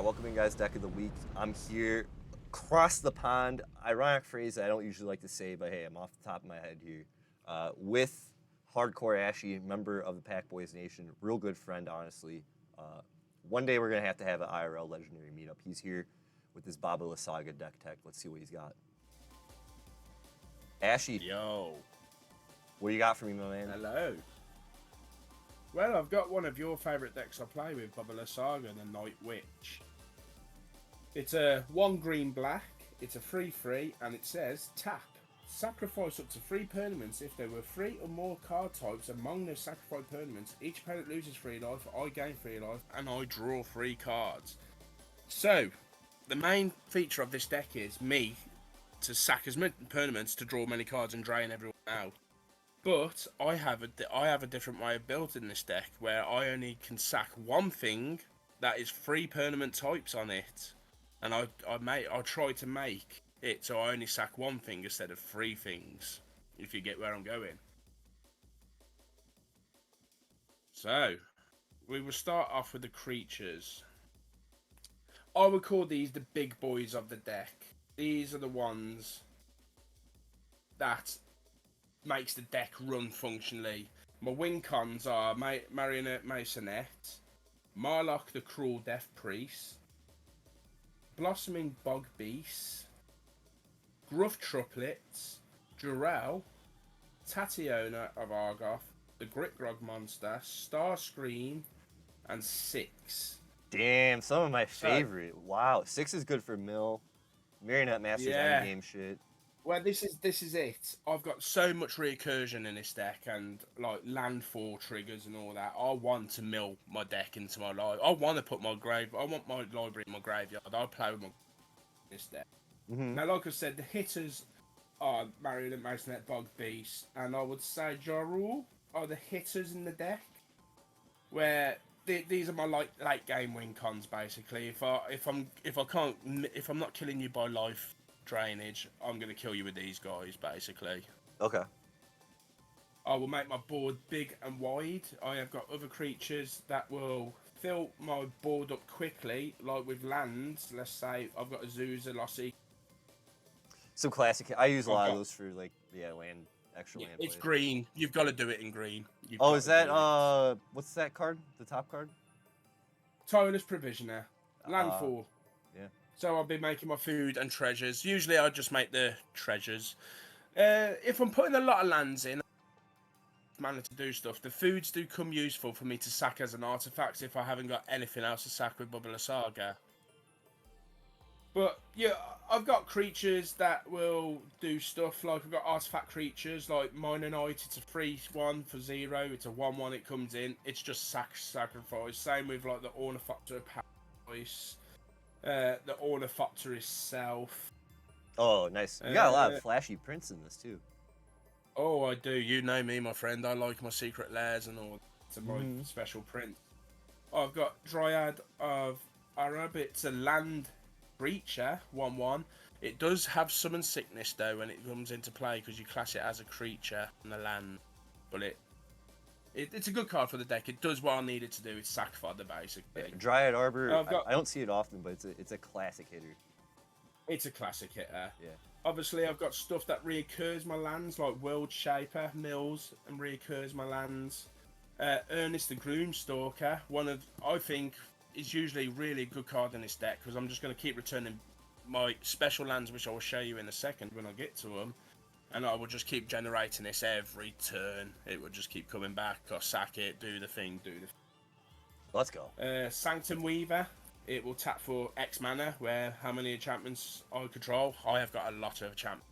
Alright, welcome in guys, Deck of the Week. I'm here across the pond. Ironic phrase I don't usually like to say, but hey, I'm off the top of my head here. With Hardcore Ashy, member of the Pack Boys Nation, real good friend, honestly. One day we're going to have an IRL legendary meetup. He's here with his Lysaga deck tech. Let's see what he's got. Ashy, Yo. what do you got for me, my man? Hello. Well, I've got one of your favourite decks I play with, Lysaga, the Night Witch. It's a 1 green black, it's a 3/3, and it says tap. Sacrifice up to 3 permanents if there were 3 or more card types among those sacrificed permanents. Each opponent loses 3 life, I gain 3 life, and I draw 3 cards. So, the main feature of this deck is me to sack as many permanents to draw many cards and drain everyone out. But I have a different way of building this deck where I only can sack one thing that is 3 permanent types on it, and I try to make it so I only sack one thing instead of 3 things. If you get where I'm going. So we will start off with the creatures. I would call these the big boys of the deck. These are the ones that makes the deck run functionally. My win cons are Marionette Masonette, Marlock the Cruel Death Priest, Blossoming Bog Beast, Gruff Truplets, Durell, Tationa of Argoth, the Gritgrog Monster, Starscream, and 6. Damn, some of my favorite. Wow, 6 is good for Mill. Marionette Master's endgame shit. Well, this is it. I've got so much recursion in this deck, and like landfall triggers and all that. I want to mill my deck into my life. I want to put my I want my library in my graveyard. I play with this deck. Now, like I said, the hitters are Marionette Masonette, Bog Beast, and I would say Jarul are the hitters in the deck. Where these are my late game win cons basically. If I'm not killing you by life drainage, I'm going to kill you with these guys, basically. Okay. I will make my board big and wide. I have got other creatures that will fill my board up quickly, like with lands. Let's say I've got a Zuza, Lossy. Some classic. I use a lot of those for, like, land, extra land It's plays. green. You've got to do it in green. Oh, is that, what's that card? The top card? Tireless Provisioner. Landfall. Yeah. So I'll be making my food and treasures. Usually I just make the treasures. If I'm putting a lot of lands in, mana to do stuff, the foods do come useful for me to sack as an artifact if I haven't got anything else to sack with Lysaga. But yeah, I've got creatures that will do stuff, like I've got artifact creatures like Minonite. It's a 3/1 for 0. It's a 1/1, it comes in. It's just sacrifice. Same with like the Ornithopter Paradise. The Ornithopter itself. Oh, nice. You got a lot of flashy prints in this too. Oh, I do. You know me, my friend. I like my secret lairs and all. To my special print. I've got Dryad of Arab. It's a land creature, 1/1. It does have summon sickness though when it comes into play because you class it as a creature in the land. But it's a good card for the deck. It does what I need it to do. It's sack fodder basically. Yeah, Dryad Arbor. I don't see it often, but it's a classic hitter. It's a classic hitter. Yeah. Obviously, I've got stuff that reoccurs my lands, like World Shaper, Mills, and reoccurs my lands. Ernest the Gloomstalker, I think, is usually really a good card in this deck, because I'm just going to keep returning my special lands, which I will show you in a second when I get to them. And I will just keep generating this every turn. It will just keep coming back. I sack it, do the thing. Let's go. Sanctum Weaver. It will tap for X mana, where how many enchantments I control. I have got a lot of enchantments,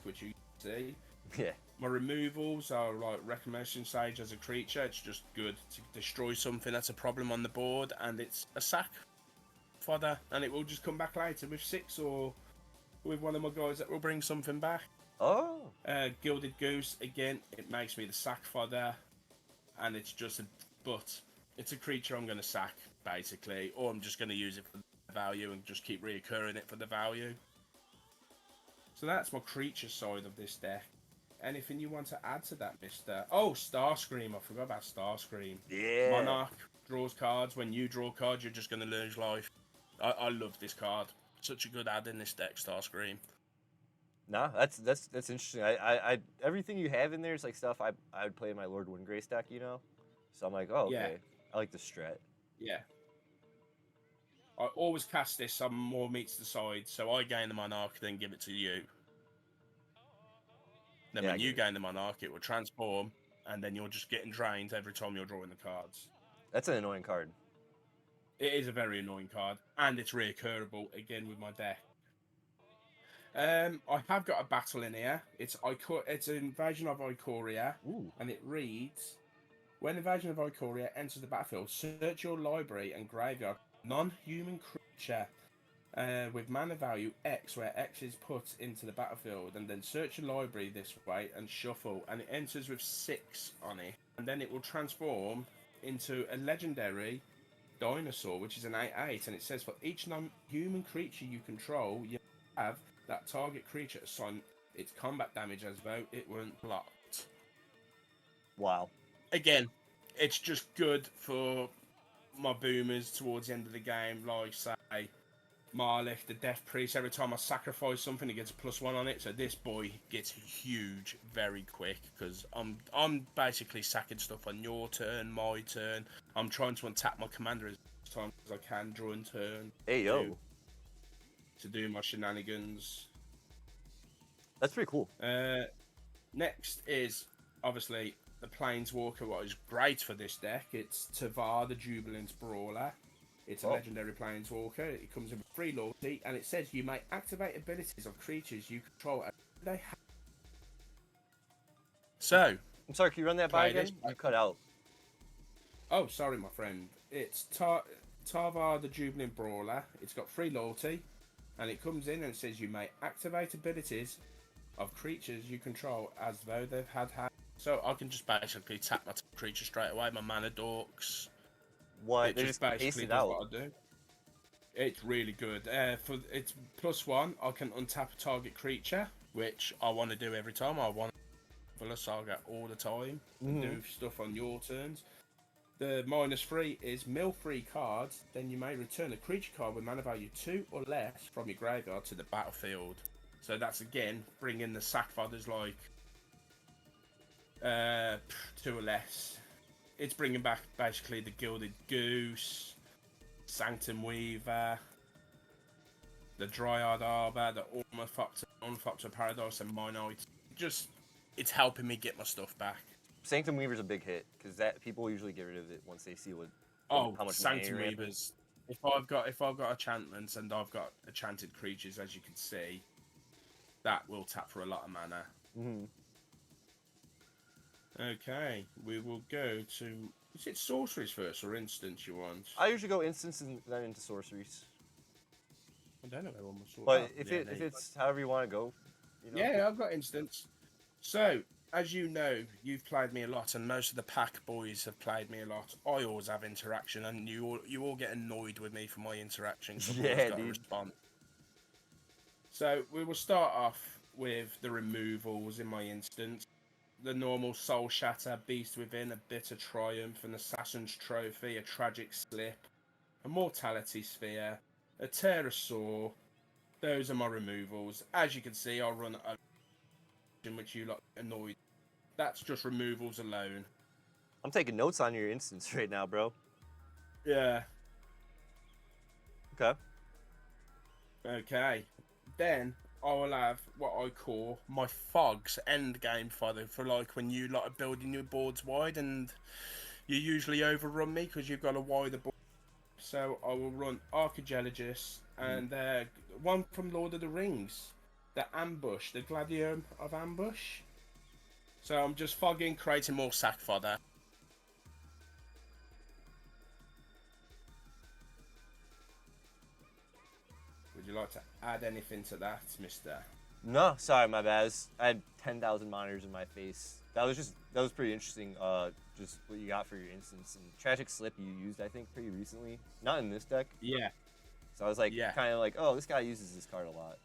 which you see. Yeah. My removals are like Reclamation Sage as a creature. It's just good to destroy something that's a problem on the board, and it's a sack fodder, and it will just come back later with 6 or with one of my guys that will bring something back. Oh. Gilded Goose, again, it makes me the sack fodder, and it's just it's a creature I'm going to sack, basically, or I'm just going to use it for the value and just keep reoccurring it for the value. So that's my creature side of this deck. Anything you want to add to that, mister? Oh, Starscream. I forgot about Starscream. Yeah. Monarch draws cards. When you draw cards, you're just going to lose life. I love this card. Such a good add in this deck, Starscream. No, that's interesting. I everything you have in there is like stuff I would play in my Lord Windgrace deck, you know. So I'm like, oh Yeah, okay, I like the strat. yeah. I always cast this on more meets the side, so I gain the Monarch, then give it to you. Then Yeah, I when get you it. gain the Monarch, it will transform, and then you're just getting drained every time you're drawing the cards. That's an annoying card. It is a very annoying card, and it's reoccurable again with my deck. I have got a battle in here. It's an Invasion of Ikoria, Ooh. and it reads: when Invasion of Ikoria enters the battlefield, search your library and graveyard non-human creature with mana value X, where X is put into the battlefield, and then search your library this way and shuffle, and it enters with 6 on it, and then it will transform into a legendary dinosaur, which is an 8/8, and it says for each non-human creature you control, you have that target creature assign its combat damage as though it weren't blocked. Wow. Again, it's just good for my boomers towards the end of the game, like say Marlich, the Death Priest. Every time I sacrifice something, it gets a +1 on it. So this boy gets huge very quick because I'm basically sacking stuff on your turn, my turn. I'm trying to untap my commander as much time as I can during turn Hey yo, to do my shenanigans. that's pretty cool. Next is obviously the Planeswalker. What is great for this deck? It's Tavar, the Jubilant Brawler. It's a legendary Planeswalker. It comes in with 3 loyalty, and it says you may activate abilities of creatures you control. They have. So, I'm sorry, can you run that by again? You cut out. oh, sorry, my friend. It's Tavar, the Jubilant Brawler. It's got 3 loyalty, and it comes in and it says you may activate abilities of creatures you control as though they've had. So I can just basically tap my creature straight away. My mana dorks. What? It They just just basically it does out. what I do. It's really good. For it's +1, I can untap a target creature, which I want to do every time. I want for Lysaga all the time and do stuff on your turns. The -3 is mill 3 cards. Then you may return a creature card with mana value 2 or less from your graveyard to the battlefield. So that's again bringing the sack fodders like 2 or less. It's bringing back basically the Gilded Goose, Sanctum Weaver, the Dryad Arbor, the Ornithopter Paradise, and Minite. It's helping me get my stuff back. Sanctum Weaver's a big hit because that people usually get rid of it once they see Oh, how much Sanctum money Weavers. If I've got enchantments and I've got enchanted creatures, as you can see, that will tap for a lot of mana. Mm-hmm. Okay, we will go to. Is it sorceries first or instants you want? I usually go instants and then into sorceries. I don't know where one was. But if it's however you want to go, you know. Yeah, I've got instants. So, as you know, you've played me a lot, and most of the pack boys have played me a lot. I always have interaction, and you all get annoyed with me for my interaction. So I've always got a response. So we will start off with the removals in my instance. The normal Soul Shatter, Beast Within, a Bitter Triumph, an Assassin's Trophy, a Tragic Slip, a Mortality Sphere, a Pterosaur. Those are my removals. As you can see, I'll run a in which you lot annoyed. That's just removals alone. I'm taking notes on your instance right now, bro. Yeah. Okay. Okay. Then I will have what I call my Fogs endgame fodder for like when you lot are building your boards wide and you usually overrun me because you've got a wider board. So I will run Archaeologist and one from Lord of the Rings, the Ambush, the Gladium of Ambush. So I'm just fogging, creating more sack fodder. Would you like to add anything to that, Mister? No, sorry, my bad. I had 10,000 monitors in my face. That was pretty interesting. Just what you got for your instance and Tragic Slip you used, I think, pretty recently. Not in this deck. Yeah. So I was like, kind of like, oh, this guy uses this card a lot.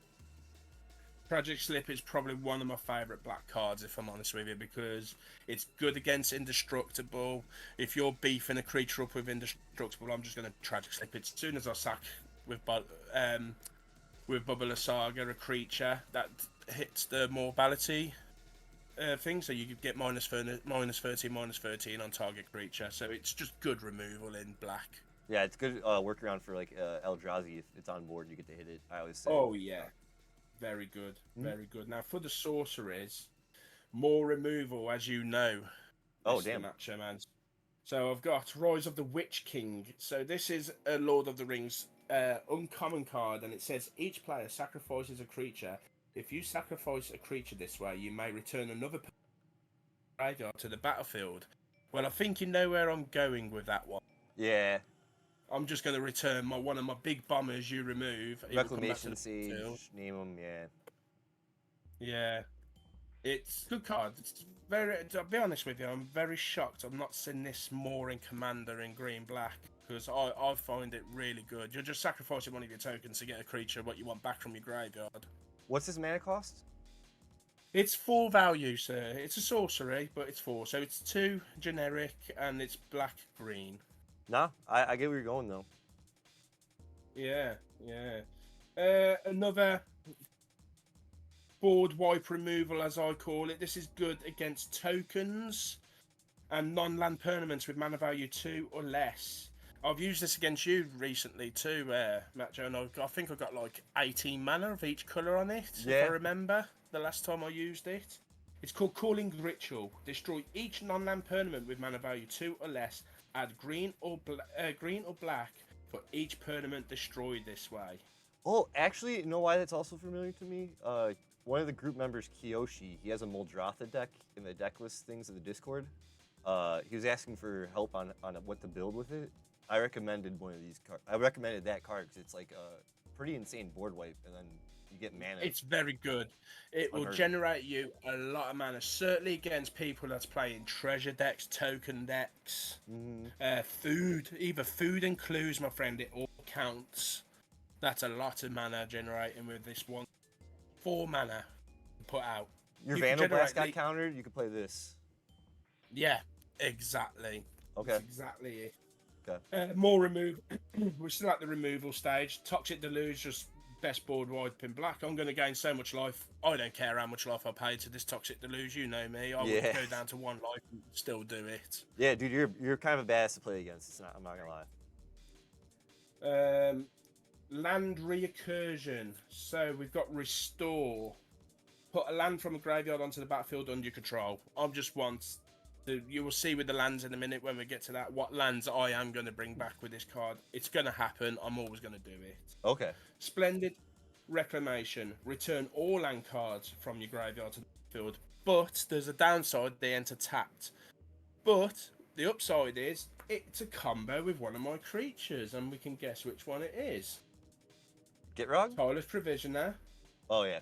Tragic Slip is probably one of my favourite black cards, if I'm honest with you, because it's good against Indestructible. If you're beefing a creature up with Indestructible, I'm just going to Tragic Slip it. As soon as I sack with Bubble Saga, a creature that hits the mortality thing, so you could get minus 13, minus 13 on target creature. So it's just good removal in black. Yeah, it's good workaround for like Eldrazi. If it's on board, you get to hit it. I always say. Oh yeah, very good, Hmm? very good. Now for the sorceries, more removal, as you know, Oh Mr. damn. Macho Man. So I've got Rise of the Witch King. So this is a Lord of the Rings uncommon card, and it says each player sacrifices a creature. If you sacrifice a creature this way, you may return another graveyard to the battlefield. Well, I think you know where I'm going with that one. Yeah. I'm just going to return one of my big bombers you remove. It will come back to Reclamation the battlefield. Sage. Name them. Yeah. Yeah, it's a good card. It's very. To be honest with you, I'm very shocked. I'm not seeing this more in Commander in green black because I find it really good. You're just sacrificing one of your tokens to get a creature what you want back from your graveyard. What's his mana cost? It's 4 value, sir. It's a sorcery, but it's 4, so it's 2 generic and it's black green. Nah, I get where you're going though. Yeah, yeah. Another board wipe removal, as I call it. This is good against tokens and non-land permanents with mana value 2 or less. I've used this against you recently too, Macho, and I think I got like 18 mana of each colour on it, Yeah. if I remember the last time I used it. It's called Calling Ritual. Destroy each non-land permanent with mana value 2 or less. Add green or black for each permanent destroyed this way. Oh, actually, you know why that's also familiar to me? One of the group members, Kiyoshi, he has a Muldrotha deck in the Decklist things in the Discord. He was asking for help on what to build with it. I recommended one of these cards. I recommended that card because it's like a pretty insane board wipe, and then you get mana. It's very good. It will generate you a lot of mana, certainly against people that's playing treasure decks, token decks, food, either food and clues, my friend. It all counts. That's a lot of mana generating with this one. 4 mana to put out. Your Vandal Blast got countered. You could play this. Yeah, exactly. Okay. That's exactly it. Okay. More remove. We're still at the removal stage. Toxic Deluge, just best board wipe in black. I'm going to gain so much life. I don't care how much life I paid to this Toxic Deluge. You know me. I would go down to 1 life and still do it. Yeah, dude, you're kind of a badass to play against. I'm not gonna lie. Land Recursion. So we've got Restore. Put a land from a graveyard onto the battlefield under your control. I just want. You will see with the lands in a minute when we get to that what lands I am going to bring back with this card. It's going to happen. I'm always going to do it. Okay. Splendid Reclamation. Return all land cards from your graveyard to the field. But there's a downside. They enter tapped. But the upside is it's a combo with one of my creatures, and we can guess which one it is. Gitrog? Tireless Provisioner. Oh yeah.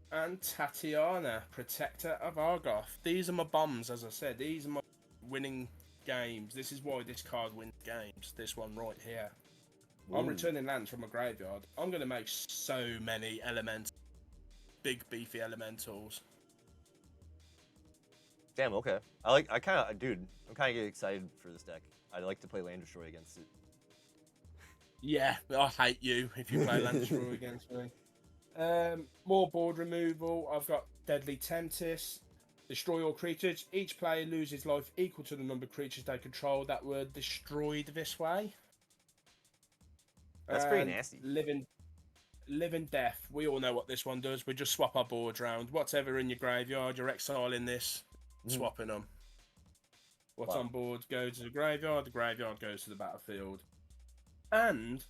And Tatiana, Protector of Argoth. These are my bombs, as I said. These are my winning games. This is why this card wins games. This one right here. Ooh. I'm returning lands from a graveyard. I'm going to make so many elementals. Big, beefy elementals. Damn, okay. I'm kind of getting excited for this deck. I'd like to play Land Destroy against it. Yeah, I hate you if you play Land Destroy against me. More board removal. I've got Deadly Tempest. Destroy all creatures. Each player loses life equal to the number of creatures they control that were destroyed this way. That's pretty nasty. Living Death. We all know what this one does. We just swap our boards around. Whatever in your graveyard, you're exiling this, swapping them. What's on board goes to the graveyard goes to the battlefield. And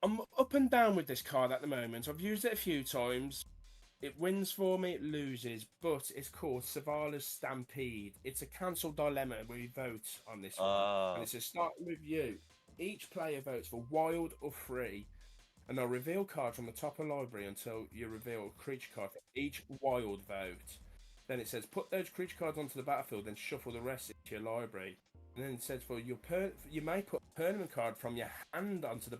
I'm up and down with this card at the moment. I've used it a few times. It wins for me, it loses, but it's called Savala's Stampede. It's a cancel dilemma where you vote on this one. And it's a start with you. Each player votes for wild or free, and I'll reveal card from the top of the library until you reveal a creature card for each wild vote. Then it says put those creature cards onto the battlefield, then shuffle the rest into your library. And then it says for you may put a permanent card from your hand onto the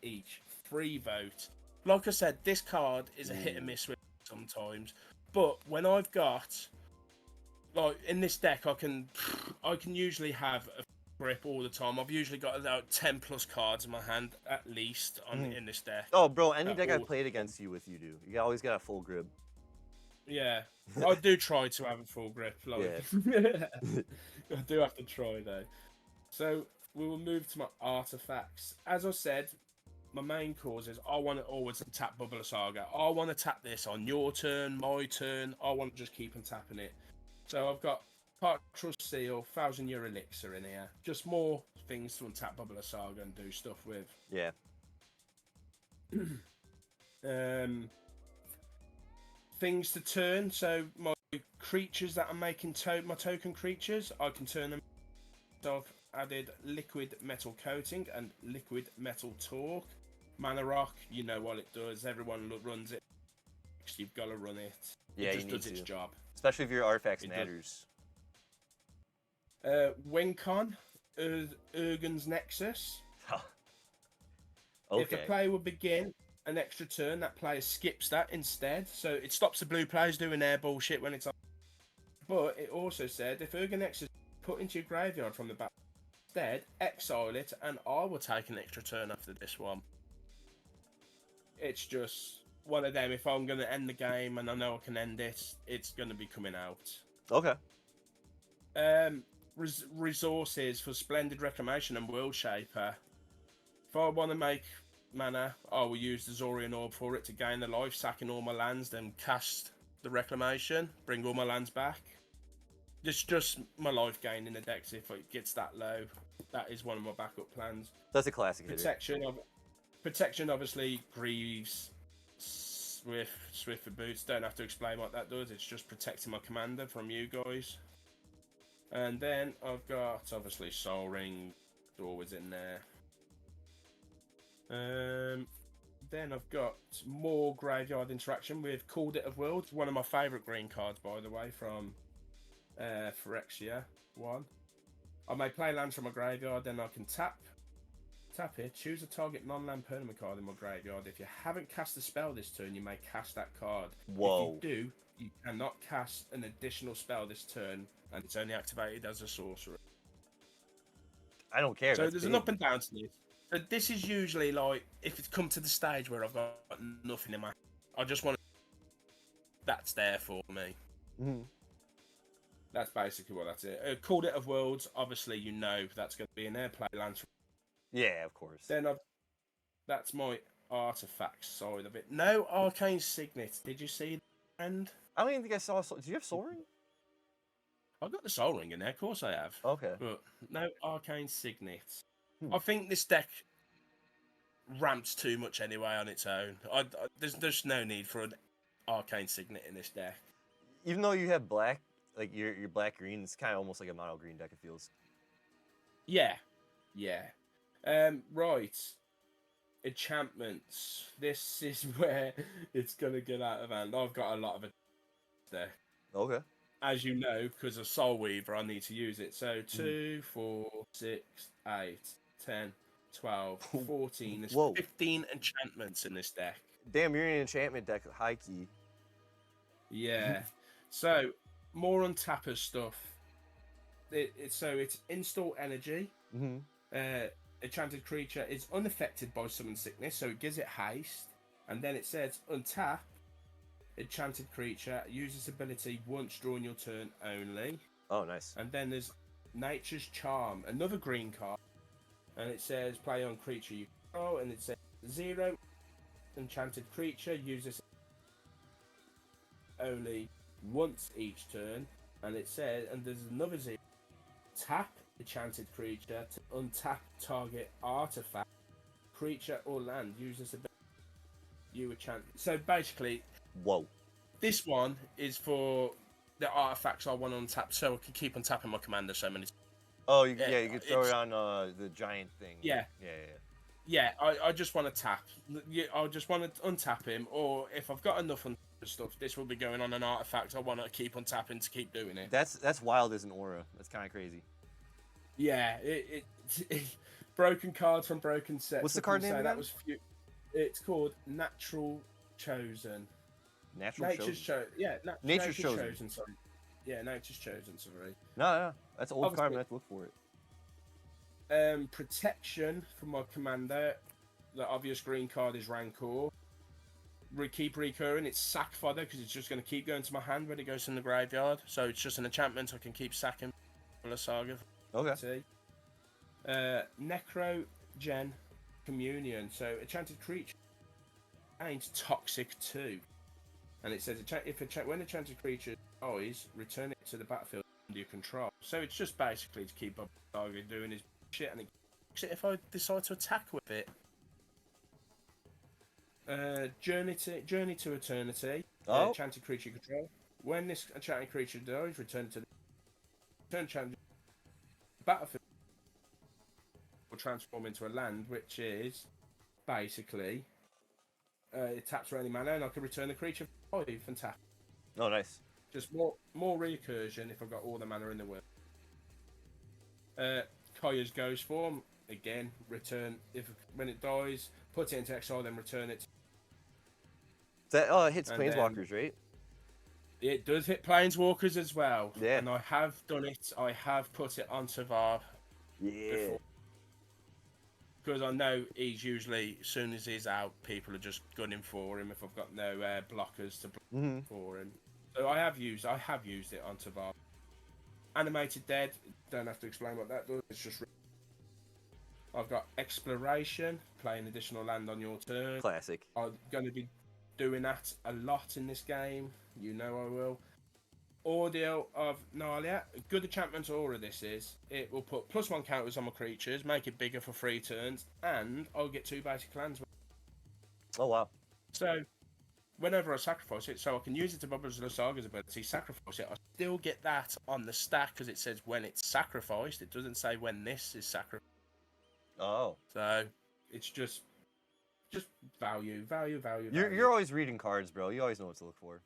each free vote. Like I said, this card is a hit and miss with sometimes, but when I've got like in this deck, I can usually have grip all the time. I've usually got about 10 plus cards in my hand at least in this deck. Oh, bro, any deck I've all played against you with, you do. You always got a full grip. Yeah, I do try to have a full grip. Like, I do have to try though. So we will move to my artifacts. As I said, my main cause is I want to always tap Bubble Saga. I want to tap this on your turn, my turn. I want to just keep on tapping it. So I've got Partial Seal, 1,000-year Elixir in here. Just more things to untap Bubble Saga and do stuff with. Yeah. Things to turn. So my creatures that I'm making, my token creatures, I can turn them. So I've added Liquid Metal Coating and Liquid Metal Torque. Mana Rock, you know what it does. Everyone runs it. You've got to run it. Yeah, It just you need does its to. job. Especially if your artifacts It matters. Wincon, Urgen's Nexus. Okay. If a player would begin an extra turn, that player skips that instead. So it stops the blue players doing their bullshit when it's on. But it also said if Urgen Nexus is put into your graveyard from the back, instead exile it, and I will take an extra turn after this one. It's just one of them. If I'm going to end the game and I know I can end it, it's going to be coming out. Okay. Resources for Splendid Reclamation and World Shaper. If I want to make mana, I will use the Zorian Orb for it to gain the life, sacking all my lands, then cast the Reclamation, bring all my lands back. It's just my life gain in the deck. If it gets that low, that is one of my backup plans. That's a classic hitter. Protection, obviously, Greaves, Swift for boots. Don't have to explain what that does. It's just protecting my commander from you guys. And then I've got, obviously, Soul Ring, always in there. Then I've got more graveyard interaction with Called It of Worlds. One of my favourite green cards, by the way, from Phyrexia 1. I may play lands from my graveyard, then I can tap it, choose a target non-land permanent card in my graveyard. If you haven't cast a spell this turn, you may cast that card. Whoa. If you do, you cannot cast an additional spell this turn, and it's only activated as a sorcerer. I don't care. So That's there's big. an up and down to this. So this is usually like, if it's come to the stage where I've got nothing in my... I just want to... That's there for me. Mm-hmm. That's basically what that's it. Called It of Worlds, obviously you know that's going to be in there. Play lands. Yeah, of course. Then that's my artifact side of it. No Arcane Signet. Did you see the end? I don't even think I saw. Do you have Soul Ring? I've got the Soul Ring in there. Of course I have. Okay. But no Arcane Signet. Hmm. I think this deck ramps too much anyway on its own. There's no need for an Arcane Signet in this deck. Even though you have black, like your black green, it's kind of almost like a mono green deck. It feels. Yeah. Right. Enchantments. This is where it's gonna get out of hand. I've got a lot of it there. Okay. As you know, because of Soul Weaver, I need to use it. So 2, 4, 6, 8, 10, 12, 14. There's Whoa. 15 enchantments in this deck. Damn, you're in an enchantment deck, high key. Yeah. So more on Tapper's stuff. It's install energy. Mm-hmm. Enchanted creature is unaffected by summon sickness, so it gives it haste. And then it says untap. Enchanted creature uses ability once during your turn only. Oh, nice. And then there's Nature's Charm, another green card. And it says play on creature you control, and it says 0 enchanted creature uses only once each turn. And it says, and there's another 0. Tap enchanted creature to untap target artifact, creature or land uses ability you enchant. So basically, Whoa. this one is for the artifacts I want to untap, so I can keep on tapping my commander so many. Oh, you could throw it on the giant thing. Yeah. Yeah. I just want to tap. I just want to untap him, or if I've got enough stuff, this will be going on an artifact. I want to keep on tapping to keep doing it. That's wild as an aura. That's kind of crazy. Yeah, it broken cards from broken sets. What's the card name again? It's called Natural Chosen. Nature's Chosen. Nature's Chosen. Sorry. Yeah, Nature's Chosen. Sorry. No, that's old Obviously, card. I have to look for it. Protection for my commander. The obvious green card is Rancor. Keep recurring. It's sack fodder because it's just going to keep going to my hand when it goes in the graveyard. So it's just an enchantment. I can keep sacking Lysaga. Okay. Necro Gen Communion. So enchanted creature ain't toxic too. And it says when enchanted creature dies, return it to the battlefield under your control. So it's just basically to keep up target doing his shit, and if I decide to attack with it. Journey to Eternity. Oh. Enchanted creature control. When this enchanted creature dies, return to the enchanted battlefield. Will transform into a land, which is basically it taps for any mana, and I can return the creature for 5 and tap. Oh, nice. Just more recursion if I've got all the mana in the world. Kaya's Ghost Form, again, return when it dies, put it into exile, then return it. That hits Planeswalkers, right? It does hit Planeswalkers as well. Yeah. And I have done it. I have put it onto VAR before. Because I know he's usually, as soon as he's out, people are just gunning for him if I've got no blockers to block for him. So I have used it onto VAR. Animated Dead, don't have to explain what that does. It's just I've got Exploration, play an additional land on your turn. Classic. I'm going to be doing that a lot in this game. You know I will. Audio of Nalia. Good enchantment aura this is. It will put +1 counters on my creatures, make it bigger for 3 turns, and I'll get 2 basic lands. Oh, wow. So, whenever I sacrifice it, so I can use it to bubble Lysaga's ability, sacrifice it, I still get that on the stack because it says when it's sacrificed. It doesn't say when this is sacrificed. Oh. So, it's just value. You're always reading cards, bro. You always know what to look for.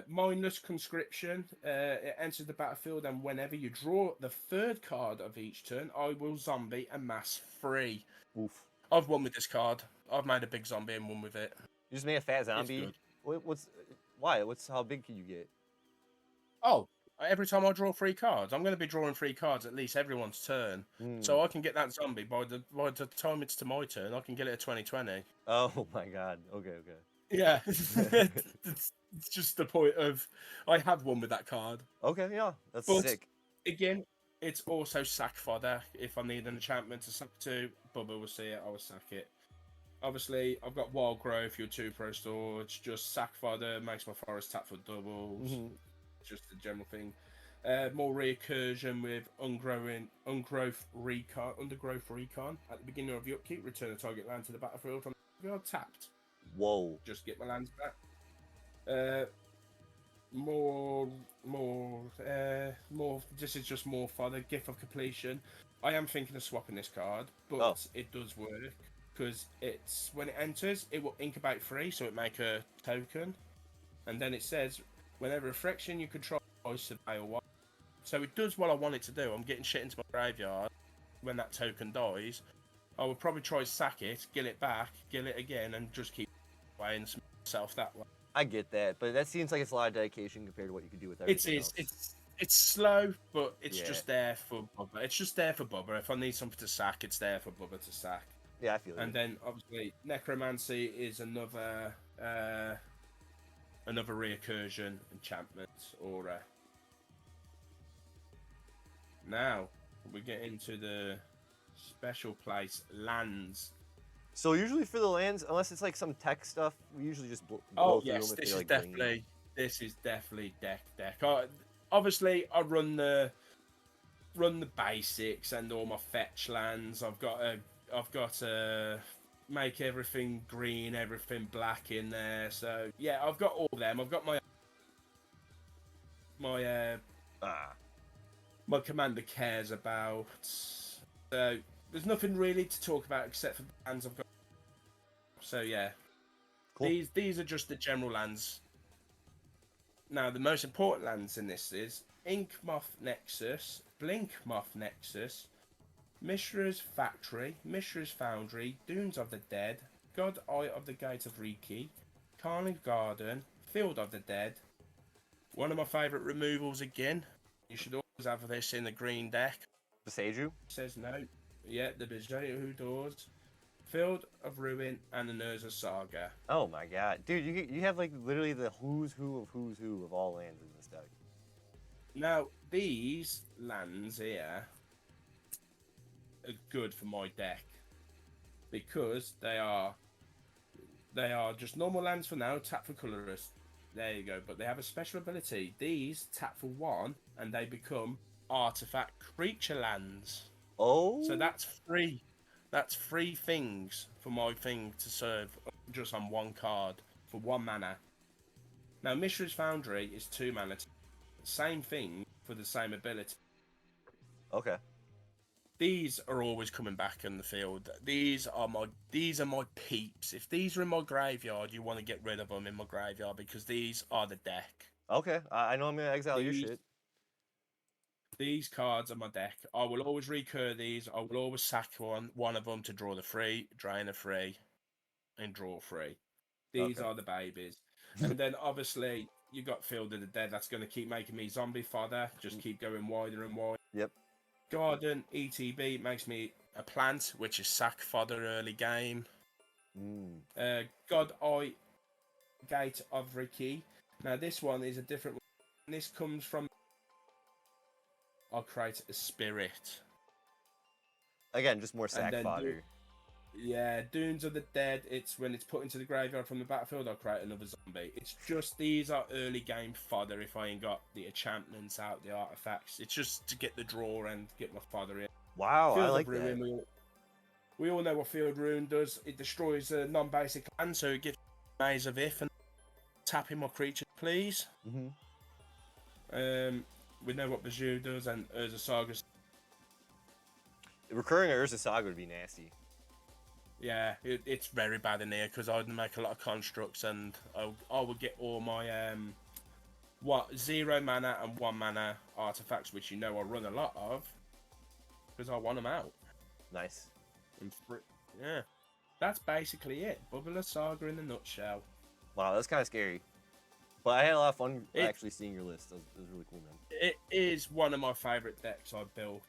Mindless Conscription. It enters the battlefield, and whenever you draw the 3rd card of each turn, I will zombie a mass 3. Oof. I've won with this card. I've made a big zombie and won with it. You just made a fat zombie? It's good. Why? How big can you get? Oh, every time I draw 3 cards, I'm going to be drawing 3 cards at least everyone's turn. So I can get that zombie by the time it's to my turn. I can get it at 2020. Oh my god. Okay. Yeah, it's just the point of I have one with that card. Okay, yeah, that's sick. Again, it's also sack fodder. If I need an enchantment to sack to, Bubba will see it. I will sack it. Obviously, I've got Wild Growth, your 2-pro storage, just sack fodder, makes my forest tap for doubles. Just the general thing. More recursion with Undergrowth Recon. At the beginning of your upkeep, return a target land to the battlefield from the graveyard tapped. Whoa. Just get my lands back. More. This is just more fodder. Gift of Completion. I am thinking of swapping this card, but it does work because it's when it enters, it will incubate 3, so it make a token, and then it says whenever a fraction you control surveil 1. So it does what I want it to do. I'm getting shit into my graveyard when that token dies. I will probably try to sack it, gill it back, gill it again, and just keep playing myself that way. I get that, but that seems like it's a lot of dedication compared to what you could do with everything else. It's slow, but it's just there for Bubba. It's just there for Bubba. If I need something to sack, it's there for Bubba to sack. Yeah, I feel it. And then obviously Necromancy is another recursion enchantment aura. Now we get into the special place lands. So usually for the lands, unless it's like some tech stuff, we usually just blow through them if this they, is like, definitely deck. Obviously, I run the basics and all my fetch lands. I've got to make everything green, everything black in there. So yeah, I've got all of them. I've got my commander cares about. So there's nothing really to talk about except for the lands I've got. So yeah, cool. These are just the general lands. Now the most important lands in this is Inkmoth Nexus, Blinkmoth Nexus, Mishra's Factory, Mishra's Foundry, Dunes of the Dead, God Eye of the Gate of Riki, Carnage Garden, Field of the Dead. One of my favourite removals again. You should always have this in the green deck. Beseiju? Says no. Yeah, the Bejehu doors, Field of Ruin, and the Urza Saga. Oh my god, dude, you have like literally the who's who of all lands in this deck. Now, these lands here are good for my deck because they are just normal lands for now, tap for colorless. There you go. But they have a special ability. These tap for 1 and they become artifact creature lands. Oh, So that's free. That's 3 things for my thing to serve just on 1 card for 1 mana. Now, Mishra's Foundry is 2 mana. Same thing for the same ability. okay. These are always coming back in the field. These are my peeps. If these are in my graveyard, you want to get rid of them in my graveyard because these are the deck. Okay, I know I'm gonna exile your These shit. these cards are my deck. I will always recur these. I will always sack one of them to draw the 3, drain a 3, and draw 3. These Okay. are the babies. And then obviously you got Field of the Dead. That's going to keep making me zombie fodder. Just keep going wider and wider. Yep. Garden ETB makes me a plant, which is sack fodder early game. God Eye Gate of Ricky. Now this one is a different one. This comes from I'll create a spirit. Again, just more sack fodder. Yeah, Dunes of the Dead. It's when it's put into the graveyard from the battlefield, I'll create another zombie. It's just these are early game fodder if I ain't got the enchantments out, the artifacts. It's just to get the draw and get my fodder in. Wow, Field I of like Ruin, that. we all know what Field Ruin does. It destroys a non-basic land, so it gives Maze of If and tapping my creature, please. We know what Bajou does and Urza Saga. Recurring Urza Saga would be nasty. Yeah, it's very bad in here because I would make a lot of constructs and I would get all my 0 mana and 1 mana artifacts, which you know I run a lot of because I want them out. Nice. Yeah, that's basically it. Bubbler Saga in a nutshell. Wow, that's kind of scary. But I had a lot of fun actually seeing your list. It was really cool, man. It is one of my favorite decks I built.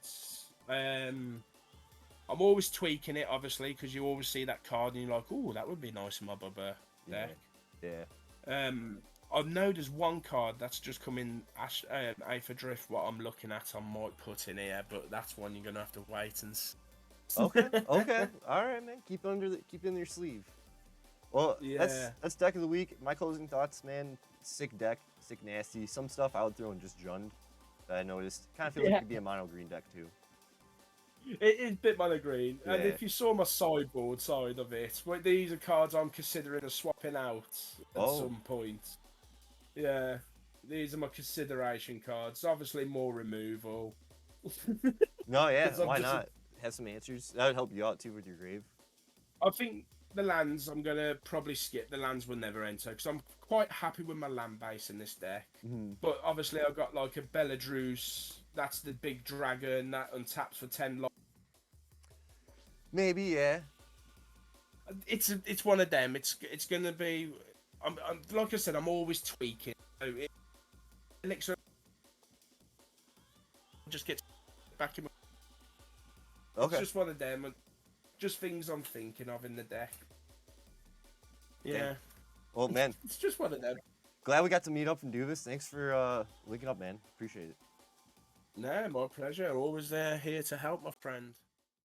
I'm always tweaking it, obviously, because you always see that card and you're like, "Oh, that would be nice in my Bubba deck." Yeah. I know there's one card that's just come in Aether Drift. What I'm looking at, I might put in here, but that's one you're gonna have to wait and. Okay. Okay. All right, man. Keep it in your sleeve. Well, Yeah. that's deck of the week. My closing thoughts, man. Sick deck, sick nasty. Some stuff I would throw in just Jund that I noticed. Kind of feels like it could be a mono green deck too. It is a bit mono green, and Yeah. if you saw my sideboard side of it, well, these are cards I'm considering swapping out at some point. Yeah, these are my consideration cards. Obviously, more removal. No, yeah, why not? Have some answers. That would help you out too with your grave. I think the lands I'm gonna probably skip. The lands will never enter because I'm quite happy with my land base in this deck. But obviously, I've got like a Bellatrix. That's the big dragon that untaps for 10 life. Maybe, yeah. It's one of them. It's gonna be. I'm like I said, I'm always tweaking. So Elixir just gets back in. Okay. It's just one of them. Just things I'm thinking of in the deck. Yeah. Okay. Well, man. It's just one of them. Glad we got to meet up and do this. Thanks for linking up, man. Appreciate it. No, my pleasure. Always here to help, my friend.